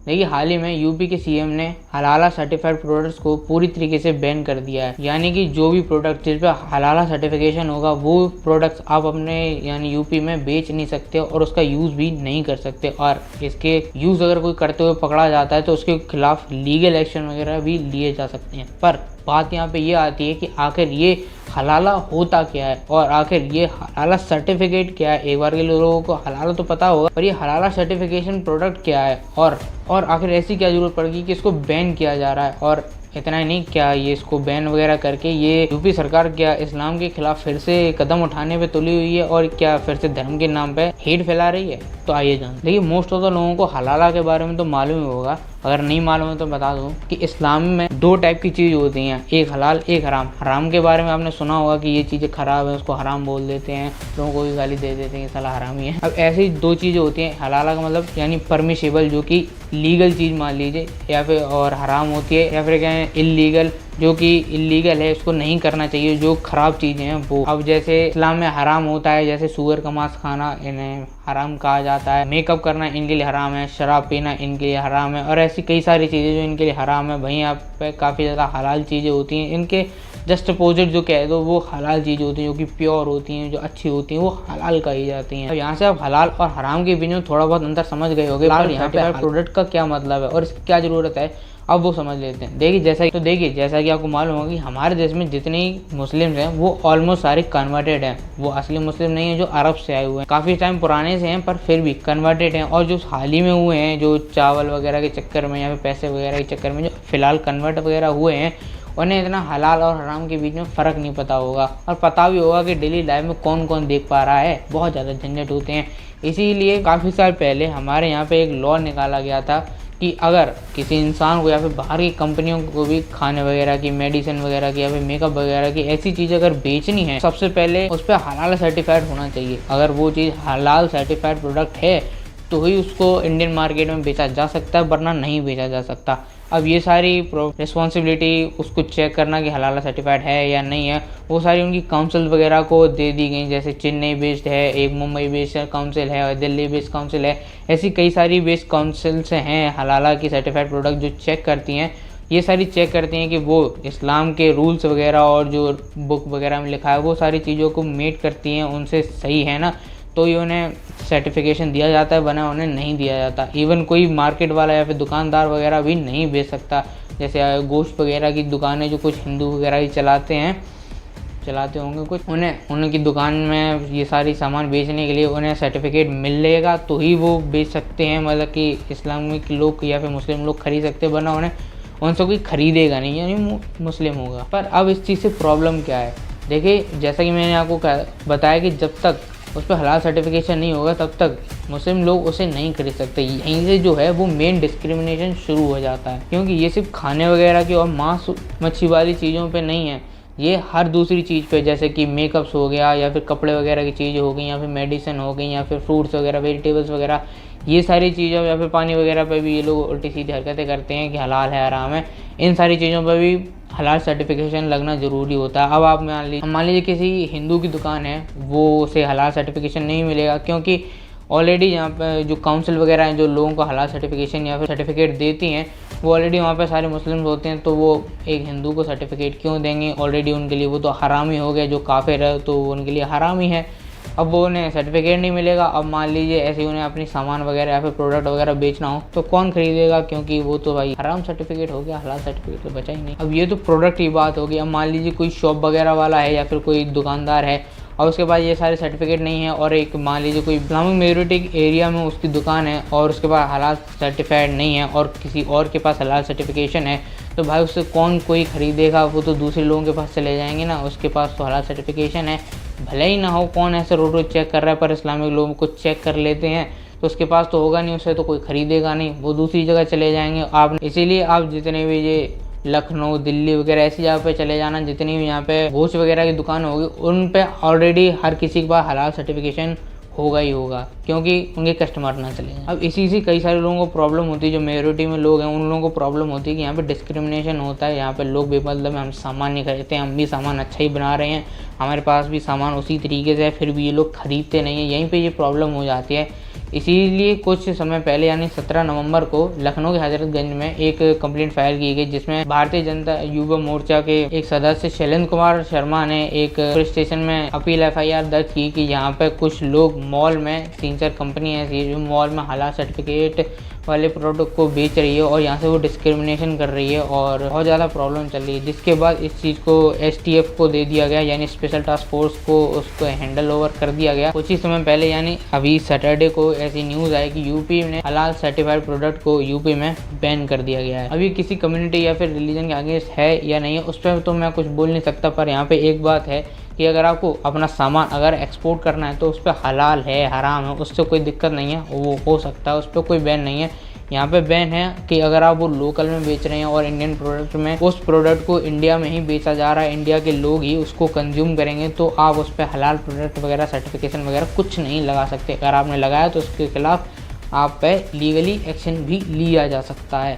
देखिए हाल ही में यूपी के सीएम ने हलाला सर्टिफाइड प्रोडक्ट्स को पूरी तरीके से बैन कर दिया है। यानी कि जो भी प्रोडक्ट जिस पर हलाला सर्टिफिकेशन होगा वो प्रोडक्ट्स आप अपने यानी यूपी में बेच नहीं सकते और उसका यूज़ भी नहीं कर सकते, और इसके यूज़ अगर कोई करते हुए पकड़ा जाता है तो उसके खिलाफ लीगल एक्शन वगैरह भी लिए जा सकते हैं। पर बात यहाँ पे ये आती है कि आखिर ये हलाला होता क्या है और आखिर ये हलाला सर्टिफिकेट क्या है। एक बार के लोगों को हलाला तो पता होगा, पर ये हलाला सर्टिफिकेशन प्रोडक्ट क्या है और आखिर ऐसी क्या जरूरत पड़ेगी कि इसको बैन किया जा रहा है। और इतना ही नहीं, क्या ये इसको बैन वगैरह करके ये यूपी सरकार क्या इस्लाम के खिलाफ फिर से कदम उठाने पे तुली हुई है और क्या फिर से धर्म के नाम पे हेट फैला रही है। तो आइए जान। देखिए मोस्ट ऑफ द लोगों को हलाला के बारे में तो मालूम ही होगा, अगर नहीं मालूम है तो बता दूं कि इस्लाम में दो टाइप की चीज़ होती हैं, एक हलाल एक हराम। हराम के बारे में आपने सुना होगा कि ये चीज़ें खराब है, उसको हराम बोल देते हैं, लोगों को भी गाली दे देते हैं कि साला हरामी है। अब ऐसी दो चीज़ें होती हैं, हलाला का मतलब यानी परमिशेबल जो कि लीगल चीज़ मान लीजिए, या फिर और हराम होती है या फिर क्या है इल्लीगल जो कि इल्लीगल है, उसको नहीं करना चाहिए, जो खराब चीज़ें हैं वो। अब जैसे इस्लाम में हराम होता है, जैसे सूअर का मांस खाना इन्हें हराम कहा जाता है, मेकअप करना इनके लिए हराम है, शराब पीना इनके लिए हराम है और ऐसी कई सारी चीज़ें जो इनके लिए हराम है। वहीं यहाँ पे काफ़ी ज़्यादा हलाल चीज़ें होती हैं, इनके जस्ट अपोजिट जो कह दो वो हलाल चीज़ें होती हैं जो कि प्योर होती हैं, जो अच्छी होती हैं, वो हलाल कही जाती हैं। अब यहाँ से आप हलाल और हराम के बीच में थोड़ा बहुत अंतर समझ गए होंगे। यहाँ पे प्रोडक्ट का क्या मतलब है और इसकी क्या ज़रूरत है, अब वो समझ लेते हैं। देखिए जैसा कि आपको मालूम होगा कि हमारे देश में जितने मुस्लिम्स हैं वो ऑलमोस्ट सारे कन्वर्टेड हैं। वो असली मुस्लिम नहीं है जो अरब से आए हुए हैं, काफ़ी टाइम पुराने से हैं पर फिर भी कन्वर्टेड हैं। और जो हाल ही में हुए हैं, जो चावल वगैरह के चक्कर में या फिर पैसे वगैरह के चक्कर में जो फिलहाल कन्वर्ट वगैरह हुए हैं, उन्हें इतना हलाल और हराम के बीच में फ़र्क नहीं पता होगा। और पता भी होगा कि डेली लाइफ में कौन कौन देख पा रहा है, बहुत ज़्यादा झंझट होते हैं। इसीलिए काफ़ी साल पहले हमारे यहाँ पे एक लॉ निकाला गया था कि अगर किसी इंसान को या फिर बाहर की कंपनियों को भी खाने वगैरह की, मेडिसिन वगैरह की या फिर मेकअप वगैरह की ऐसी चीज़ अगर बेचनी है, सबसे पहले उस पर हलाल सर्टिफाइड होना चाहिए। अगर वो चीज़ हलाल सर्टिफाइड प्रोडक्ट है तो ही उसको इंडियन मार्केट में बेचा जा सकता है, वरना नहीं बेचा जा सकता। अब ये सारी रिस्पॉन्सिबिलिटी उसको चेक करना कि हलाला सर्टिफाइड है या नहीं है, वो सारी उनकी काउंसिल वगैरह को दे दी गई। जैसे चेन्नई बेस्ड है, एक मुंबई बेस्ड काउंसिल है और दिल्ली बेस्ड काउंसिल है। ऐसी कई सारी बेस्ड काउंसिल्स हैं हलाला की सर्टिफाइड प्रोडक्ट जो चेक करती हैं। ये सारी चेक करती हैं कि वो इस्लाम के रूल्स वगैरह और जो बुक वगैरह में लिखा है वो सारी चीज़ों को मीट करती हैं, उनसे सही है ना, तो ये उन्हें सर्टिफिकेशन दिया जाता है, वरना उन्हें नहीं दिया जाता। इवन कोई मार्केट वाला या फिर दुकानदार वगैरह भी नहीं बेच सकता। जैसे गोश्त वगैरह की दुकानें जो कुछ हिंदू वगैरह ही चलाते होंगे कुछ, उनकी दुकान में ये सारी सामान बेचने के लिए उन्हें सर्टिफिकेट मिलेगा तो ही वो बेच सकते हैं, मतलब कि इस्लामिक लोग या फिर मुस्लिम लोग खरीद सकते हैं, वरना उनसे कोई खरीदेगा नहीं, यानी मुस्लिम होगा। पर अब इस चीज़ से प्रॉब्लम क्या है, देखिए जैसा कि मैंने आपको बताया कि जब तक उस पर हलाल सर्टिफिकेशन नहीं होगा तब तक मुस्लिम लोग उसे नहीं खरीद सकते। यहीं से जो है वो मेन डिस्क्रिमिनेशन शुरू हो जाता है, क्योंकि ये सिर्फ खाने वगैरह की और मांस मच्छी वाली चीज़ों पे नहीं है, ये हर दूसरी चीज़ पे, जैसे कि मेकअप्स हो गया या फिर कपड़े वगैरह की चीज़ें हो गई या फिर मेडिसिन हो गई या फिर फ्रूट्स वगैरह, वेजिटेबल्स वगैरह, ये सारी चीज़ों या फिर पानी वगैरह पे भी ये लोग उल्टी सीधी हरकतें करते हैं कि हलाल है हराम है। इन सारी चीज़ों पर भी हलाल सर्टिफिकेशन लगना ज़रूरी होता है। अब आप मान लीजिए किसी हिंदू की दुकान है, वो उसे हलाल सर्टिफिकेशन नहीं मिलेगा, क्योंकि ऑलरेडी यहाँ पे जो काउंसिल वगैरह हैं जो लोगों को हलाल सर्टिफिकेशन या फिर सर्टिफिकेट देती हैं, वो ऑलरेडी वहाँ पे सारे मुस्लिम्स होते हैं, तो वो एक हिंदू को सर्टिफिकेट क्यों देंगे, ऑलरेडी उनके लिए वो तो हराम ही हो गया, जो काफिर है तो उनके लिए हराम ही है। अब वो उन्हें सर्टिफिकेट नहीं मिलेगा। अब मान लीजिए ऐसे ही उन्हें अपनी सामान वगैरह या फिर प्रोडक्ट वगैरह बेचना हो तो कौन खरीदेगा, क्योंकि वो तो भाई हराम सर्टिफिकेट हो गया, हलाल सर्टिफिकेट तो बचा ही नहीं। अब ये तो प्रोडक्ट की बात होगी। अब मान लीजिए कोई शॉप वगैरह वाला है या फिर कोई दुकानदार है और उसके पास ये सारे सर्टिफिकेट नहीं है, और एक मान लीजिए कोई इस्लामिक मेजॉरिटी एरिया में उसकी दुकान है और उसके पास हलाल सर्टिफाइड नहीं है और किसी और के पास हलाल सर्टिफिकेशन है, तो भाई उससे कौन कोई खरीदेगा, वो तो दूसरे लोगों के पास चले जाएंगे ना। उसके पास तो हलाल सर्टिफिकेशन है, भले ही ना हो, कौन ऐसे रोड चेक कर रहा है, पर इस्लामिक लोगों को चेक कर लेते हैं, तो उसके पास तो होगा नहीं, उससे तो कोई खरीदेगा नहीं, वो दूसरी जगह चले जाएंगे। आप इसीलिए आप जितने भी ये लखनऊ, दिल्ली वगैरह ऐसी जगह पे चले जाना, जितनी भी यहाँ पे गोश्त वगैरह की दुकान होगी, उन पे ऑलरेडी हर किसी के पास हलाल सर्टिफिकेशन होगा ही होगा, क्योंकि उनके कस्टमर ना चले जाएं। अब इसी से कई सारे लोगों को प्रॉब्लम होती है, जो मेजोरिटी में लोग हैं उन लोगों को प्रॉब्लम होती है कि यहाँ पे डिस्क्रिमिनेशन होता है। यहाँ पे लोग बेमतलब हम सामान नहीं खरीदते, हम भी सामान अच्छा ही बना रहे हैं, हमारे पास भी सामान उसी तरीके से है, फिर भी ये लोग खरीदते नहीं है। यहीं पर ये प्रॉब्लम हो जाती है इसीलिए कुछ समय पहले यानी 17 नवंबर को लखनऊ के हजरतगंज में एक कंप्लेंट फाइल की गई, जिसमें भारतीय जनता युवा मोर्चा के एक सदस्य शैलेंद्र कुमार शर्मा ने एक पुलिस स्टेशन में अपील FIR दर्ज की कि यहाँ पे कुछ लोग मॉल में 3-4 कंपनी ऐसी है जो मॉल में हलाल सर्टिफिकेट वाले प्रोडक्ट को बेच रही है और यहाँ से वो डिस्क्रिमिनेशन कर रही है और बहुत ज़्यादा प्रॉब्लम चल रही है। जिसके बाद इस चीज़ को STF को दे दिया गया, यानी स्पेशल टास्क फोर्स को उसको हैंडल ओवर कर दिया गया। कुछ ही समय पहले यानी अभी सैटरडे को ऐसी न्यूज़ आई कि यूपी ने हलाल सर्टिफाइड प्रोडक्ट को यूपी में बैन कर दिया गया है। अभी किसी कम्युनिटी या फिर रिलीजन के अगेंस्ट है या नहीं है उस पर तो मैं कुछ बोल नहीं सकता, पर यहाँ पे एक बात है कि अगर आपको अपना सामान अगर एक्सपोर्ट करना है तो उस पर हलाल है हराम है उससे कोई दिक्कत नहीं है, वो हो सकता है, उस पर कोई बैन नहीं है। यहाँ पे बैन है कि अगर आप वो लोकल में बेच रहे हैं और इंडियन प्रोडक्ट में उस प्रोडक्ट को इंडिया में ही बेचा जा रहा है, इंडिया के लोग ही उसको कंज्यूम करेंगे, तो आप उस पर हलाल प्रोडक्ट वगैरह सर्टिफिकेशन वगैरह कुछ नहीं लगा सकते। अगर आपने लगाया तो उसके खिलाफ आप पे लीगली एक्शन भी लिया जा सकता है।